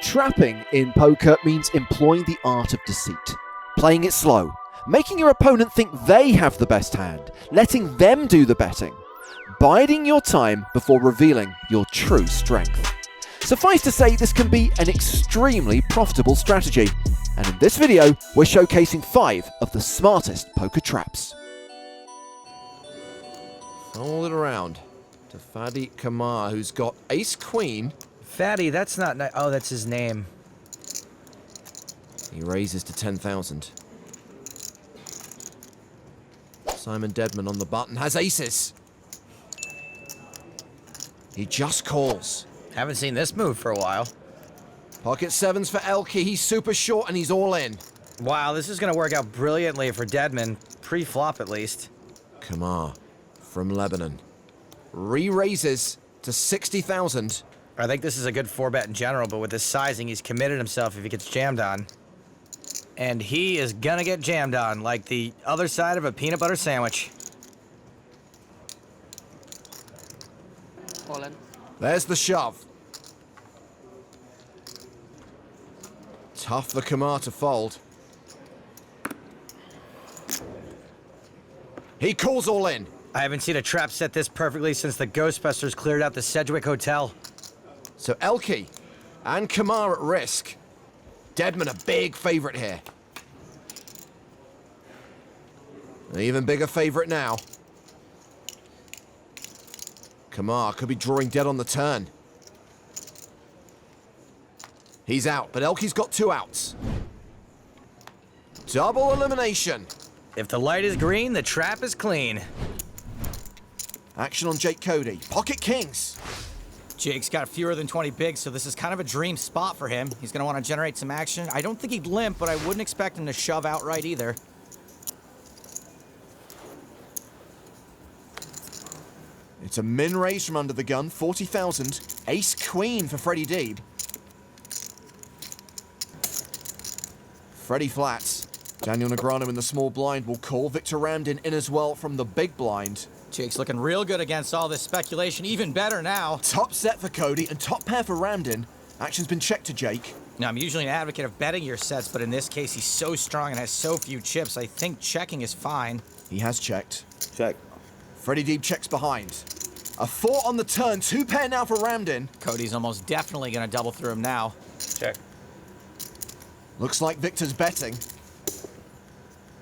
Trapping in poker means employing the art of deceit, playing it slow, making your opponent think they have the best hand, letting them do the betting, biding your time before revealing your true strength. Suffice to say, this can be an extremely profitable strategy, and in this video, we're showcasing 5 of the smartest poker traps. Fold it around to Fadi Kamar, who's got ace-queen. Fatty, that's not oh, that's his name. He raises to 10,000. Simon Deadman on the button has aces. He just calls. Haven't seen this move for a while. Pocket sevens for Elke. He's super short and he's all in. Wow, this is going to work out brilliantly for Deadman, pre-flop at least. Kamar from Lebanon re-raises to 60,000. I think this is a good 4-bet in general, but with this sizing, he's committed himself if he gets jammed on. And he is going to get jammed on, like the other side of a peanut butter sandwich. All in. There's the shove. Tough for Kamar to fold. He calls all in. I haven't seen a trap set this perfectly since the Ghostbusters cleared out the Sedgwick Hotel. So Elke and Kamar at risk. Deadman a big favorite here. An even bigger favorite now. Kamar could be drawing dead on the turn. He's out, but Elke's got 2 outs. Double elimination. If the light is green, the trap is clean. Action on Jake Cody. Pocket kings. Jake's got fewer than 20 bigs, so this is kind of a dream spot for him. He's going to want to generate some action. I don't think he'd limp, but I wouldn't expect him to shove outright either. It's a min raise from under the gun, 40,000. Ace queen for Freddie Deeb. Freddie flats. Daniel Negreanu in the small blind will call. Victor Ramdin in as well from the big blind. Jake's looking real good against all this speculation, even better now. Top set for Cody and top pair for Ramdin. Action's been checked to Jake. Now, I'm usually an advocate of betting your sets, but in this case, he's so strong and has so few chips, I think checking is fine. He has checked. Check. Freddie Deeb checks behind. A 4 on the turn, 2 pair now for Ramdin. Cody's almost definitely going to double through him now. Check. Looks like Victor's betting.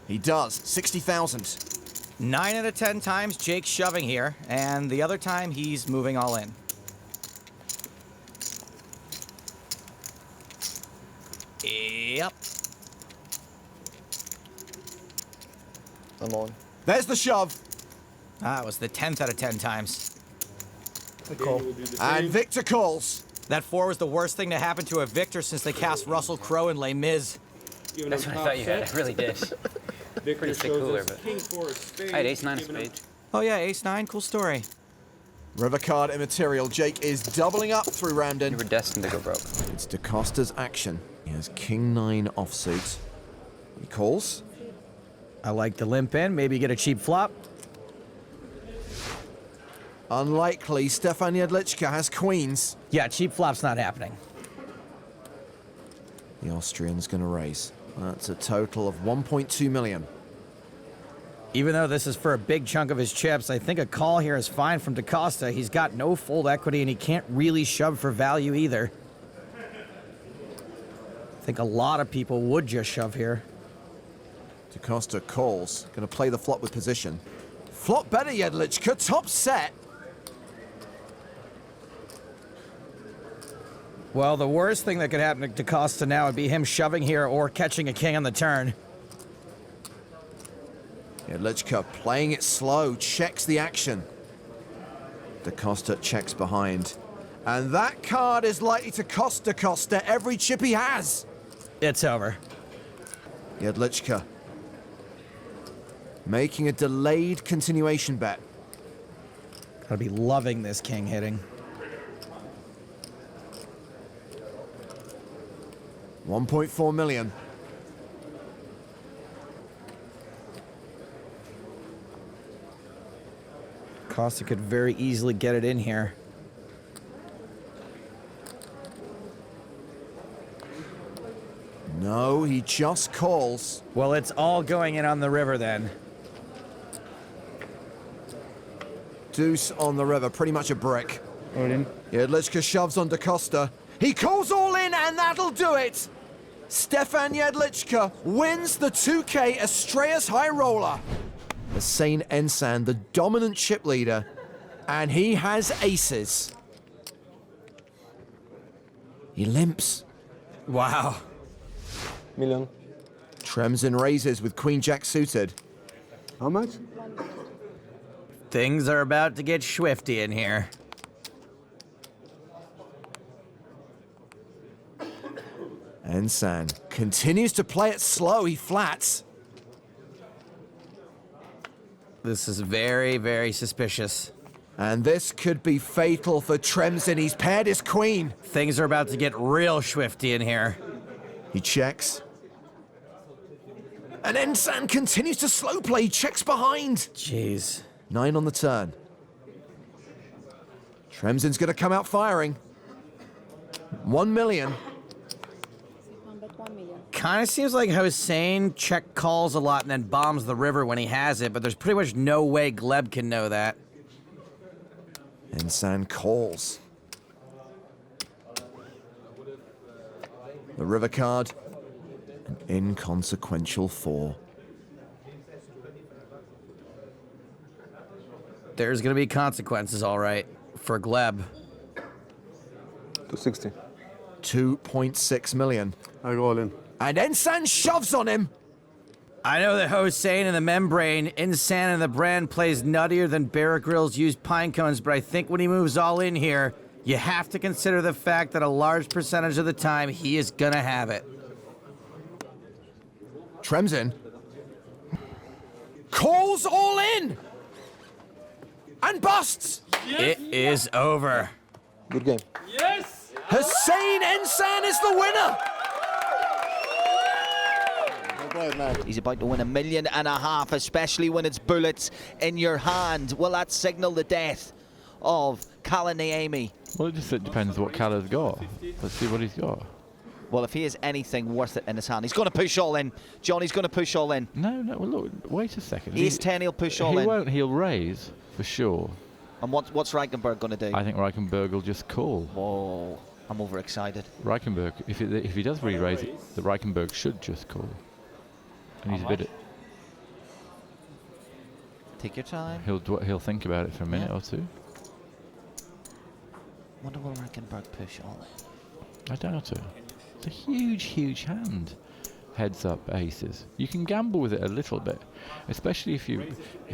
He does, 60,000. 9 out of 10 times Jake's shoving here, and the other time he's moving all in. Yep. I'm on. There's the shove. Ah, it was the 10th out of 10 times. And Victor calls. That 4 was the worst thing to happen to a Victor since they cast Russell Crowe and Les Mis. That's what I thought you had. I really did. Pretty sick cooler, but I had ace-9 of spades. Oh yeah, ace-9, cool story. River card immaterial. Jake is doubling up through You Ramdin. were destined to go broke. It's DaCosta's action. He has king-9 offsuit. He calls. I like the limp in, maybe get a cheap flop. Unlikely. Stefan Jedlička has queens. Yeah, cheap flop's not happening. The Austrian's going to raise. That's a total of 1.2 million. Even though this is for a big chunk of his chips, I think a call here is fine from DaCosta. He's got no fold equity and he can't really shove for value either. I think a lot of people would just shove here. DaCosta calls. Going to play the flop with position. Flop better, Jedlička. Top set. Well, the worst thing that could happen to DaCosta now would be him shoving here or catching a king on the turn. Jedlička playing it slow, checks the action. DaCosta checks behind. And that card is likely to cost DaCosta every chip he has. It's over. Jedlička making a delayed continuation bet. Gotta be loving this king hitting. 1.4 million. Costa could very easily get it in here. No, he just calls. Well, it's all going in on the river then. Deuce on the river, pretty much a brick. All in. Jedlička shoves on Da Costa. He calls all in, and that'll do it! Stefan Jedlička wins the 2K Estrellas High Roller. Hussein Ensan, the dominant chip leader, and he has aces. He limps. Wow. Million. Tremsin raises with Queen Jack suited. How much? Things are about to get swifty in here. Ensan continues to play it slow. He flats. This is very, very suspicious. And this could be fatal for Tremsin. He's paired his queen. Things are about to get real swifty in here. He checks. And Ensan continues to slow play. He checks behind. Jeez. 9 on the turn. Tremsin's going to come out firing. 1 million. Kind of seems like Hossein check calls a lot and then bombs the river when he has it, but there's pretty much no way Gleb can know that. Ensan calls. The river card. An inconsequential 4. There's going to be consequences, all right, for Gleb. 260. 2.6 million. I go all in. And Ensan shoves on him. I know that Hossein and the membrane, Insan and the brand plays nuttier than Bear Grylls used pine cones, but I think when he moves all in here, you have to consider the fact that a large percentage of the time he is gonna have it. Tremsin calls all in and busts. It is over. Good game. Hussein Ensan is the winner. He's about to win $1.5 million, especially when it's bullets in your hand. Will that signal the death of Kalaniemi? Well, it just depends what Kala's got. Let's see what he's got. Well, if he has anything worth it in his hand, he's going to push all in. Johnny's going to push all in. No, well, look, wait a second. Ace 10, he'll push all in. He won't, he'll raise, for sure. And what's Reichenberg going to do? I think Reichenberg will just call. Whoa, I'm overexcited. Reichenberg, if he does re-raise it, the Reichenberg should just call. And he's a bit. Take your time. He'll think about it for a minute or two. Wonder will Reichenberg push all in? I doubt it. It's a huge hand. Heads up aces. You can gamble with it a little bit, especially if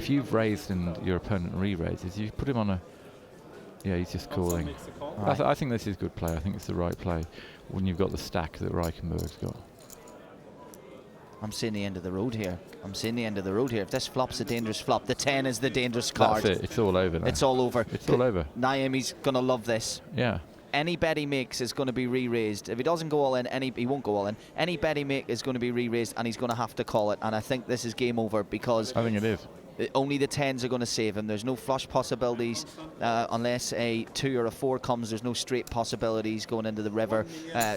you've raised and your opponent re-raises. You put him on a. Yeah, he's just calling. Right. I think this is good play. I think it's the right play when you've got the stack that Reichenberg's got. I'm seeing the end of the road here. If this flop's a dangerous flop, the 10 is the dangerous card. That's it. It's all over now. It's all over. It's all over. Naimi's going to love this. Yeah. Any bet he makes is going to be re-raised. If he doesn't go all in, he won't go all in. Any bet he makes is going to be re-raised, and he's going to have to call it. And I think this is game over because I think it is. Only the 10s are going to save him. There's no flush possibilities unless a 2 or a 4 comes. There's no straight possibilities going into the river.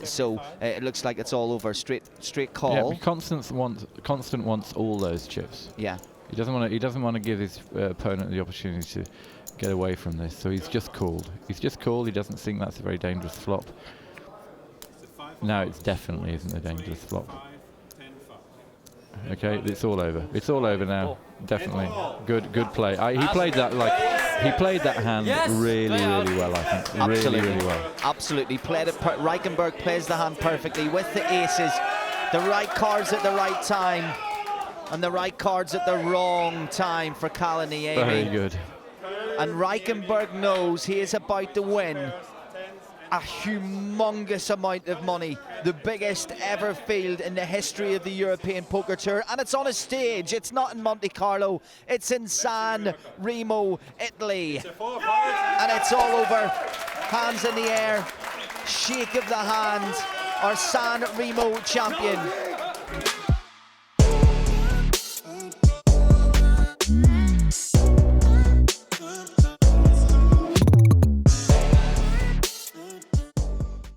So it looks like it's all over. Straight call. Yeah, Constant wants all those chips. Yeah. He doesn't want to give his opponent the opportunity to get away from this. So he's just called. He doesn't think that's a very dangerous flop. No, it definitely isn't a dangerous flop. Okay, it's all over. It's all over now. Definitely. Good play. He played that hand really well, I think. Absolutely. Really well. Absolutely. Played it. Reichenberg plays the hand perfectly with the aces. The right cards at the right time. And the right cards at the wrong time for Kalaniemi. Very good. And Reichenberg knows he is about to win a humongous amount of money, the biggest ever field in the history of the European Poker Tour, and it's on a stage. It's not in Monte Carlo, it's in San Remo, Italy. And it's all over. Hands in the air, shake of the hand, our San Remo champion.